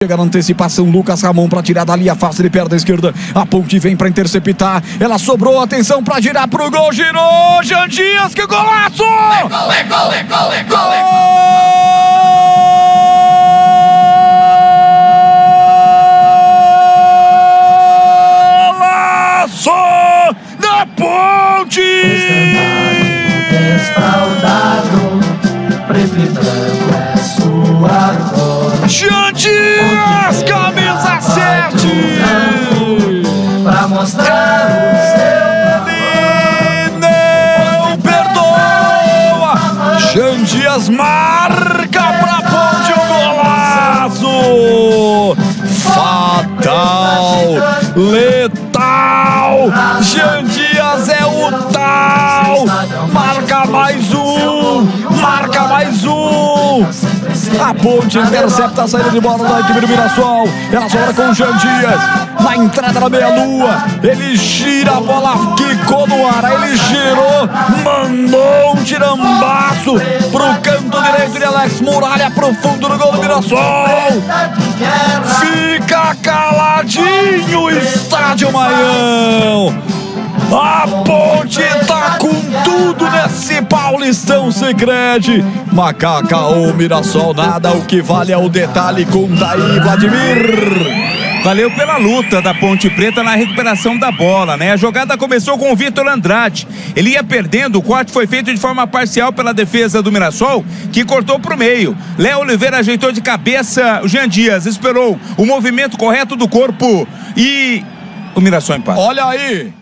Chega na antecipação, Lucas Ramon para tirar dali a face de perna esquerda. A Ponte vem para interceptar. Ela sobrou, atenção para girar pro gol. Girou, Jean Dias, que golaço! Golaço da Ponte! Respaldado, preto e branco é sua cor. Jean Dias, camisa 7! Pra mostrar o Ele não perdoa! Jean Dias marca pra Ponte o golaço! Fatal! Letal! Jean Dias é o tal! Marca mais um! Marca mais um! A Ponte intercepta a saída de bola da equipe do Mirassol. Ela sobra com o Jean Dias. Na entrada da meia-lua. Ele gira a bola, quicou no ar. Aí ele girou, mandou um tirambaço pro canto direito de Alex Muralha, pro fundo do gol do Mirassol. Fica caladinho o Estádio Maião. A Ponte tá com tudo nesse Paulistão Sicredi. Macaca ou Mirassol, nada, o que vale é o detalhe com Daí Vladimir. Valeu pela luta da Ponte Preta na recuperação da bola, né? A jogada começou com o Vitor Andrade. Ele ia perdendo, o corte foi feito de forma parcial pela defesa do Mirassol, que cortou pro meio. Léo Oliveira ajeitou de cabeça, o Jean Dias esperou o movimento correto do corpo e o Mirassol empata. Olha aí.